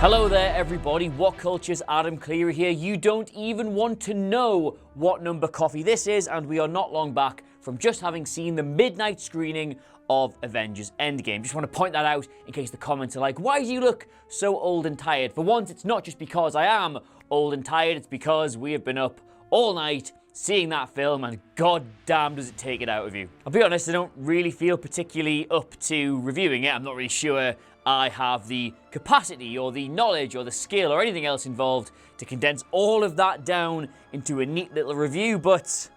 Hello there everybody, What Culture's Adam Cleary here. You don't even want to know what number coffee this is, and we are not long back from just having seen the midnight screening of Avengers Endgame. Just want to point that out in case the comments are like, why do you look so old and tired? For once, it's not just because I am old and tired, it's because we have been up all night seeing that film, and god damn does it take it out of you. I'll be honest, I don't really feel particularly up to reviewing it. I'm not really sure I have the capacity or the knowledge or the skill or anything else involved to condense all of that down into a neat little review, but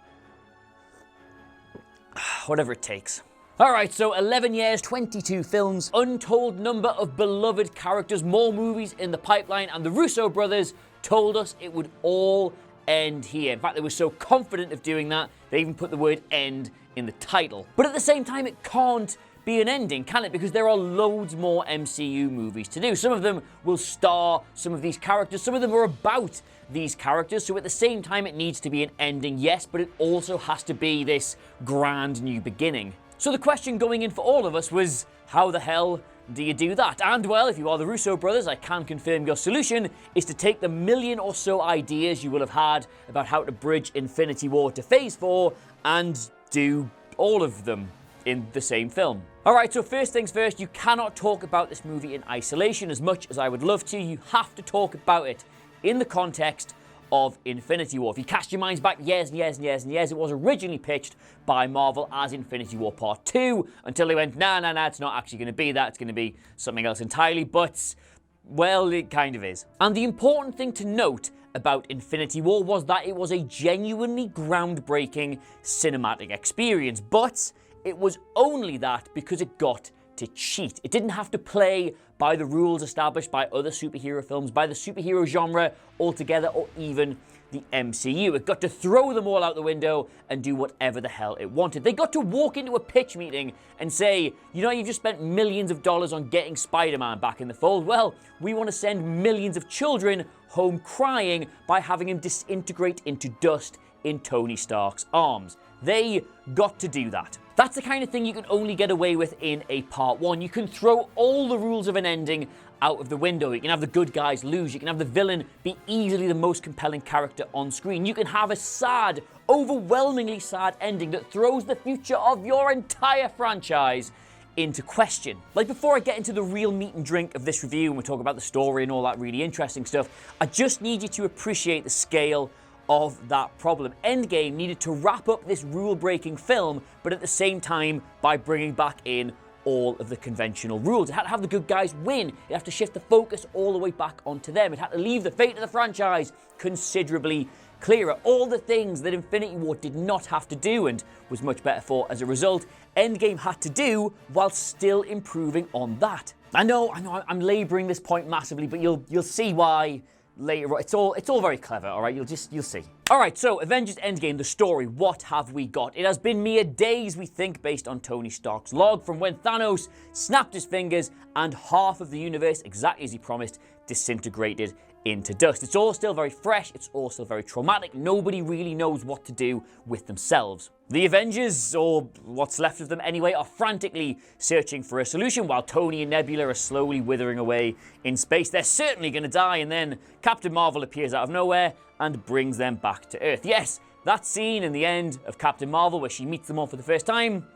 whatever it takes. Alright, so 11 years, 22 films, untold number of beloved characters, more movies in the pipeline, and the Russo brothers told us it would all end here. In fact, they were so confident of doing that, they even put the word end in the title. But at the same time, it can't be an ending, can it? Because there are loads more MCU movies to do. Some of them will star some of these characters, some of them are about these characters, so at the same time it needs to be an ending, yes, but it also has to be this grand new beginning. So the question going in for all of us was, how the hell do you do that? And well, if you are the Russo brothers, I can confirm your solution is to take the million or so ideas you will have had about how to bridge Infinity War to Phase 4 and do all of them in the same film. Alright, so first things first, you cannot talk about this movie in isolation. As much as I would love to, you have to talk about it in the context of Infinity War. If you cast your minds back years and years and years and years, it was originally pitched by Marvel as Infinity War Part 2, until they went, nah, it's not actually going to be that, it's going to be something else entirely, but, well, it kind of is. And the important thing to note about Infinity War was that it was a genuinely groundbreaking cinematic experience, but it was only that because it got to cheat. It didn't have to play by the rules established by other superhero films, by the superhero genre altogether, or even the MCU. It got to throw them all out the window and do whatever the hell it wanted. They got to walk into a pitch meeting and say, you know, you've just spent millions of dollars on getting Spider-Man back in the fold. Well, we want to send millions of children home crying by having him disintegrate into dust in Tony Stark's arms. They got to do that. That's the kind of thing you can only get away with in a Part 1. You can throw all the rules of an ending out of the window. You can have the good guys lose. You can have the villain be easily the most compelling character on screen. You can have a sad, overwhelmingly sad ending that throws the future of your entire franchise into question. Like, before I get into the real meat and drink of this review and we talk about the story and all that really interesting stuff, I just need you to appreciate the scale of that problem. Endgame needed to wrap up this rule-breaking film, but at the same time by bringing back in all of the conventional rules. It had to have the good guys win. It had to shift the focus all the way back onto them. It had to leave the fate of the franchise considerably clearer. All the things that Infinity War did not have to do and was much better for as a result, Endgame had to do while still improving on that. I know I'm laboring this point massively, but you'll see why later. It's all very clever, all right? You'll see. All right, so Avengers Endgame, the story. What have we got? It has been mere days, we think, based on Tony Stark's log from when Thanos snapped his fingers and half of the universe, exactly as he promised, disintegrated into dust. It's all still very fresh. It's all still very traumatic. Nobody really knows what to do with themselves. The Avengers, or what's left of them anyway, are frantically searching for a solution while Tony and Nebula are slowly withering away in space. They're certainly going to die, and then Captain Marvel appears out of nowhere and brings them back to Earth. Yes, that scene in the end of Captain Marvel where she meets them all for the first time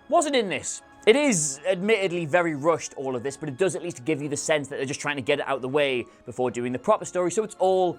wasn't in this. It is admittedly very rushed, all of this, but it does at least give you the sense that they're just trying to get it out of the way before doing the proper story, so it's all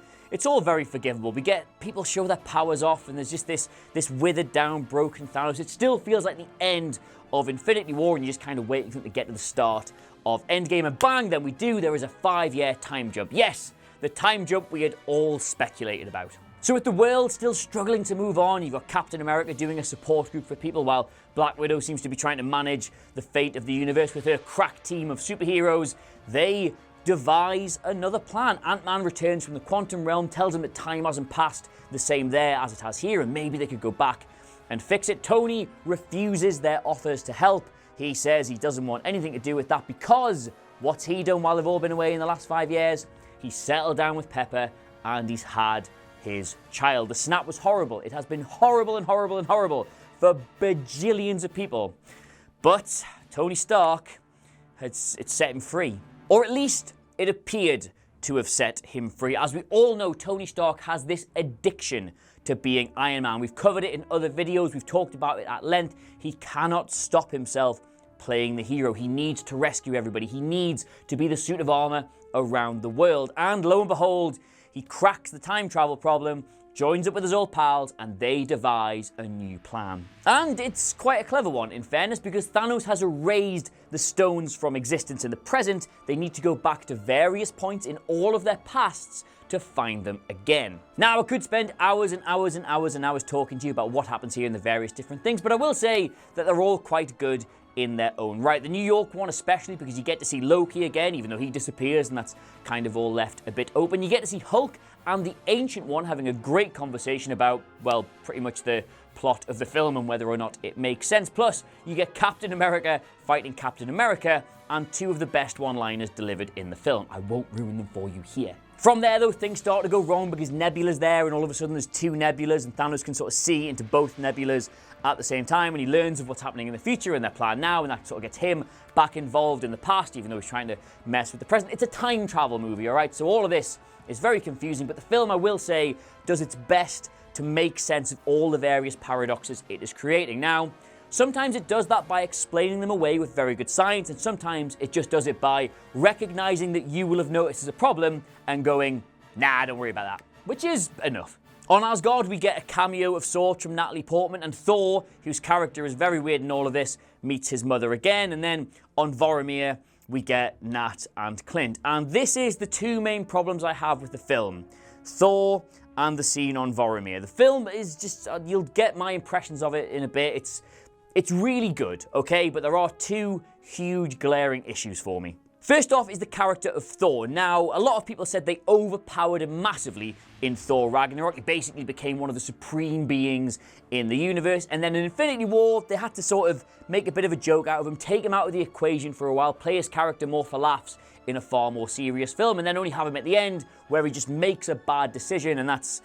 very forgivable. We get people show their powers off, and there's just this withered down, broken Thanos. It still feels like the end of Infinity War, and you're just kind of waiting for them to get to the start of Endgame, and bang, then we do. There is a 5-year time jump. Yes, the time jump we had all speculated about. So with the world still struggling to move on, you've got Captain America doing a support group for people while Black Widow seems to be trying to manage the fate of the universe with her crack team of superheroes. They devise another plan. Ant-Man returns from the quantum realm, tells him that time hasn't passed the same there as it has here, and maybe they could go back and fix it. Tony refuses their offers to help. He says he doesn't want anything to do with that because what's he done while they've all been away in the last 5 years? He settled down with Pepper and he's had his child. The snap was horrible. It has been horrible and horrible and horrible for bajillions of people. But Tony Stark, it's set him free. Or at least it appeared to have set him free. As we all know, Tony Stark has this addiction to being Iron Man. We've covered it in other videos, we've talked about it at length. He cannot stop himself playing the hero. He needs to rescue everybody. He needs to be the suit of armor around the world. And lo and behold, he cracks the time travel problem, joins up with his old pals, and they devise a new plan. And it's quite a clever one, in fairness, because Thanos has erased the stones from existence in the present. They need to go back to various points in all of their pasts to find them again. Now, I could spend hours and hours and hours and hours talking to you about what happens here in the various different things, but I will say that they're all quite good in their own right. The New York one especially, because you get to see Loki again, even though he disappears, and that's kind of all left a bit open. You get to see Hulk and the Ancient One having a great conversation about, well, pretty much the plot of the film and whether or not it makes sense. Plus, you get Captain America fighting Captain America, and two of the best one-liners delivered in the film. I won't ruin them for you here. From there, though, things start to go wrong because Nebula's there, and all of a sudden there's two Nebulas, and Thanos can sort of see into both Nebulas at the same time, and he learns of what's happening in the future and their plan now, and that sort of gets him back involved in the past, even though he's trying to mess with the present. It's a time travel movie, all right? So all of this is very confusing, but the film, I will say, does its best to make sense of all the various paradoxes it is creating. Now, sometimes it does that by explaining them away with very good science, and sometimes it just does it by recognizing that you will have noticed as a problem and going, nah, don't worry about that, which is enough. On Asgard, we get a cameo of sorts from Natalie Portman, and Thor, whose character is very weird in all of this, meets his mother again. And then on Vormir, we get Nat and Clint. And this is the two main problems I have with the film: Thor and the scene on Vormir. The film is just, you'll get my impressions of it in a bit. It's really good, okay? But there are two huge glaring issues for me. First off is the character of Thor. Now, a lot of people said they overpowered him massively in Thor Ragnarok. He basically became one of the supreme beings in the universe. And then in Infinity War, they had to sort of make a bit of a joke out of him, take him out of the equation for a while, play his character more for laughs in a far more serious film, and then only have him at the end where he just makes a bad decision, and that's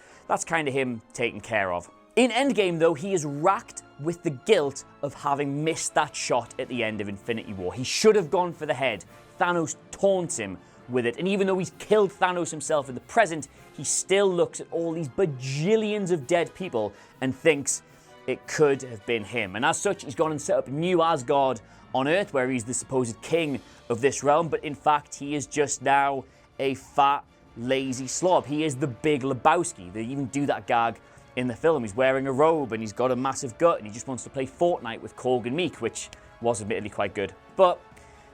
kind of him taken care of. In Endgame, though, he is racked with the guilt of having missed that shot at the end of Infinity War. He should have gone for the head. Thanos taunts him with it, and even though he's killed Thanos himself in the present, he still looks at all these bajillions of dead people and thinks it could have been him. And as such, he's gone and set up new Asgard on Earth, where he's the supposed king of this realm, but in fact, he is just now a fat, lazy slob. He is the Big Lebowski. They even do that gag in the film. He's wearing a robe, and he's got a massive gut, and he just wants to play Fortnite with Korg and Meek, which was admittedly quite good. But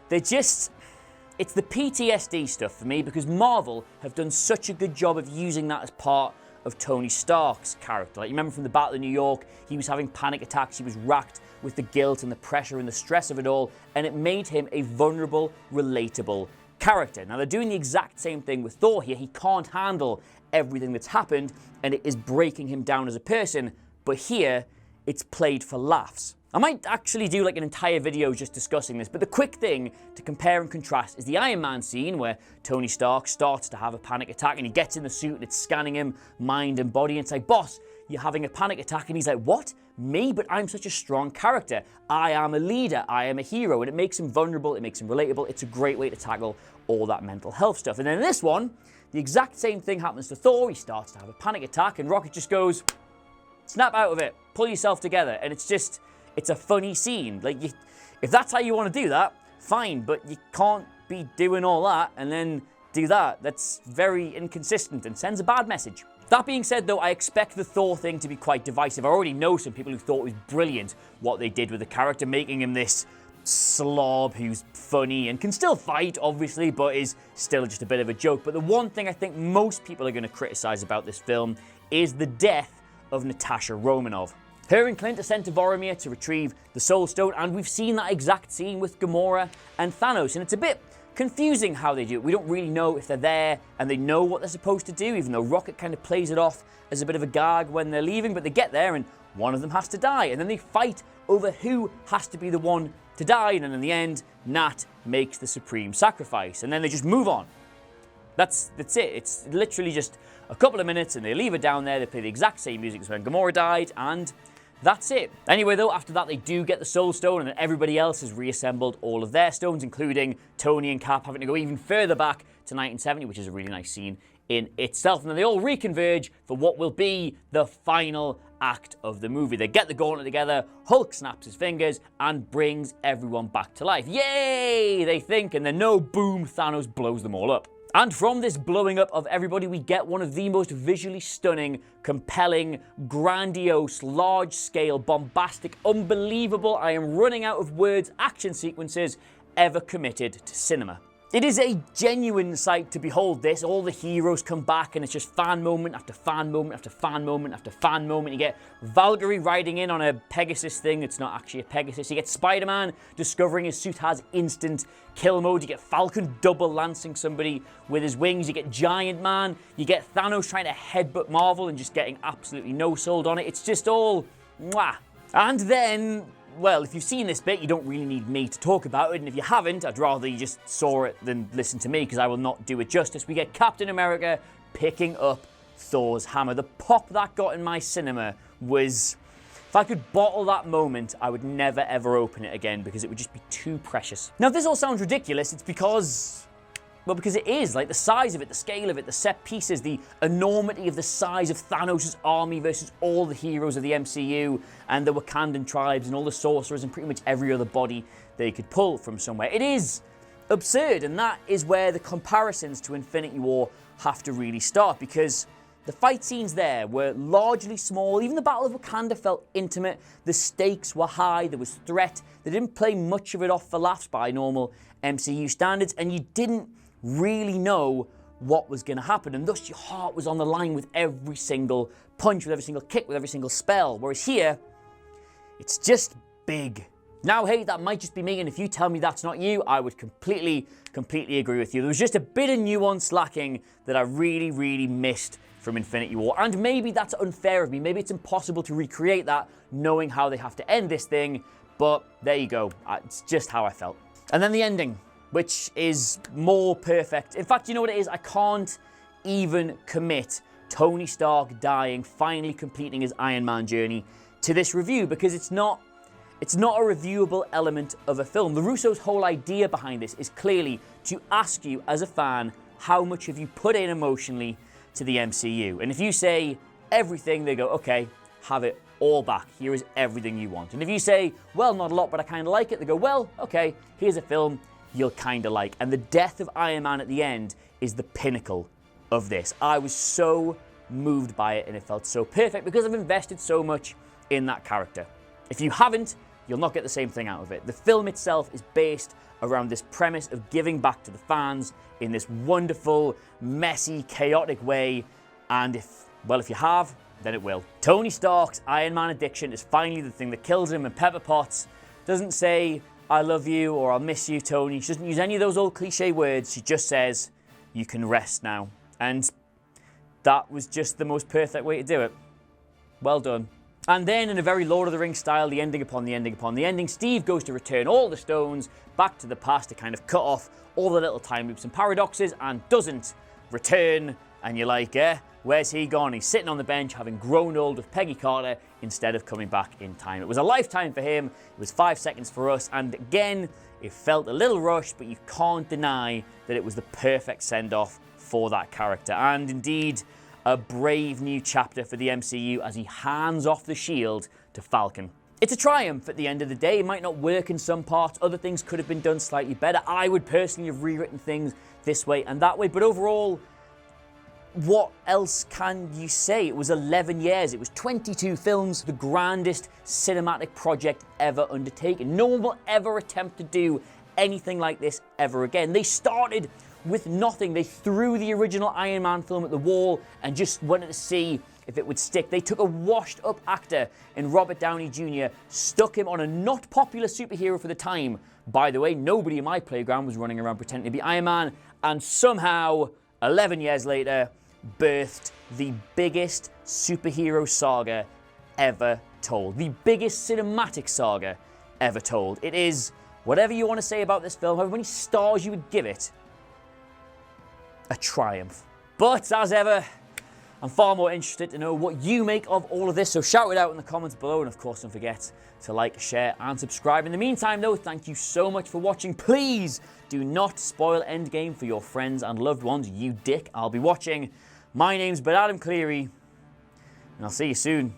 it's the PTSD stuff for me, because Marvel have done such a good job of using that as part of Tony Stark's character. Like, you remember from the Battle of New York, he was having panic attacks, he was racked with the guilt and the pressure and the stress of it all, and it made him a vulnerable, relatable character. Now, they're doing the exact same thing with Thor here. He can't handle everything that's happened, and it is breaking him down as a person, but here, it's played for laughs. I might actually do like an entire video just discussing this, but the quick thing to compare and contrast is the Iron Man scene where Tony Stark starts to have a panic attack, and he gets in the suit and it's scanning him mind and body, and it's like, boss, you're having a panic attack, and he's like, what? Me? But I'm such a strong character. I am a leader. I am a hero, and it makes him vulnerable. It makes him relatable. It's a great way to tackle all that mental health stuff. And then in this one, the exact same thing happens to Thor. He starts to have a panic attack, and Rocket just goes, snap out of it, pull yourself together, and it's a funny scene. Like, if that's how you want to do that, fine, but you can't be doing all that and then do that. That's very inconsistent and sends a bad message. That being said, though, I expect the Thor thing to be quite divisive. I already know some people who thought it was brilliant what they did with the character, making him this slob who's funny and can still fight, obviously, but is still just a bit of a joke. But the one thing I think most people are going to criticize about this film is the death of Natasha Romanoff. Her and Clint are sent to Vormir to retrieve the Soul Stone, and we've seen that exact scene with Gamora and Thanos, and it's a bit confusing how they do it. We don't really know if they're there and they know what they're supposed to do, even though Rocket kind of plays it off as a bit of a gag when they're leaving, but they get there and one of them has to die, and then they fight over who has to be the one to die, and then in the end, Nat makes the supreme sacrifice, and then they just move on. That's it. It's literally just a couple of minutes, and they leave it down there. They play the exact same music as when Gamora died, and that's it. Anyway, though, after that, they do get the Soul Stone, and then everybody else has reassembled all of their stones, including Tony and Cap having to go even further back to 1970, which is a really nice scene in itself. And then they all reconverge for what will be the final act of the movie. They get the gauntlet together, Hulk snaps his fingers and brings everyone back to life. Yay, they think, and then no, boom, Thanos blows them all up. And from this blowing up of everybody, we get one of the most visually stunning, compelling, grandiose, large-scale, bombastic, unbelievable, I am running out of words, action sequences ever committed to cinema. It is a genuine sight to behold this. All the heroes come back and it's just fan moment after fan moment after fan moment after fan moment. You get Valkyrie riding in on a Pegasus thing. It's not actually a Pegasus. You get Spider-Man discovering his suit has instant kill mode. You get Falcon double lancing somebody with his wings. You get Giant Man. You get Thanos trying to headbutt Marvel and just getting absolutely no-sold on it. It's just all mwah. And then, well, if you've seen this bit, you don't really need me to talk about it, and if you haven't, I'd rather you just saw it than listen to me, because I will not do it justice. We get Captain America picking up Thor's hammer. The pop that got in my cinema was, if I could bottle that moment, I would never ever open it again, because it would just be too precious. Now, if this all sounds ridiculous, it's because it is. Like, the size of it, the scale of it, the set pieces, the enormity of the size of Thanos' army versus all the heroes of the MCU and the Wakandan tribes and all the sorcerers and pretty much every other body they could pull from somewhere. It is absurd, and that is where the comparisons to Infinity War have to really start, because the fight scenes there were largely small. Even the Battle of Wakanda felt intimate. The stakes were high. There was threat. They didn't play much of it off for laughs by normal MCU standards, and you didn't really know what was going to happen, and thus your heart was on the line with every single punch, with every single kick, with every single spell. Whereas here, it's just big. Now, hey, that might just be me, and if you tell me that's not you, I would completely agree with you. There was just a bit of nuance lacking that I really missed from Infinity War, and maybe that's unfair of me. Maybe it's impossible to recreate that knowing how they have to end this thing, but there you go. It's just how I felt. And then the ending, which is more perfect. In fact, you know what it is? I can't even commit Tony Stark dying, finally completing his Iron Man journey to this review, because it's not a reviewable element of a film. The Russos' whole idea behind this is clearly to ask you as a fan, how much have you put in emotionally to the MCU? And if you say everything, they go, okay, have it all back. Here is everything you want. And if you say, well, not a lot, but I kind of like it, they go, well, okay, here's a film you'll kind of like. And the death of Iron Man at the end is the pinnacle of this. I was so moved by it, and it felt so perfect because I've invested so much in that character. If you haven't, you'll not get the same thing out of it. The film itself is based around this premise of giving back to the fans in this wonderful, messy, chaotic way, and if you have, then it will. Tony Stark's Iron Man addiction is finally the thing that kills him, and Pepper Potts doesn't say, I love you, or I'll miss you, Tony. She doesn't use any of those old cliche words. She just says, you can rest now. And that was just the most perfect way to do it. Well done. And then, in a very Lord of the Rings style, the ending upon the ending upon the ending, Steve goes to return all the stones back to the past to kind of cut off all the little time loops and paradoxes, and doesn't return. And you're like, where's he gone? He's sitting on the bench having grown old with Peggy Carter instead of coming back in time. It was a lifetime for him. It was 5 seconds for us. And again, it felt a little rushed, but you can't deny that it was the perfect send-off for that character. And indeed, a brave new chapter for the MCU as he hands off the shield to Falcon. It's a triumph at the end of the day. It might not work in some parts. Other things could have been done slightly better. I would personally have rewritten things this way and that way. But overall, what else can you say? It was 11 years. It was 22 films, the grandest cinematic project ever undertaken. No one will ever attempt to do anything like this ever again. They started with nothing. They threw the original Iron Man film at the wall and just wanted to see if it would stick. They took a washed up actor in Robert Downey Jr., stuck him on a not popular superhero for the time. By the way, nobody in my playground was running around pretending to be Iron Man, and somehow, 11 years later, birthed the biggest superhero saga ever told. The biggest cinematic saga ever told. It is, whatever you want to say about this film, however many stars you would give it, a triumph. But as ever, I'm far more interested to know what you make of all of this, so shout it out in the comments below, and of course don't forget to like, share and subscribe. In the meantime though, thank you so much for watching. Please do not spoil Endgame for your friends and loved ones, you dick. I'll be watching. My name's Ben Adam Cleary, and I'll see you soon.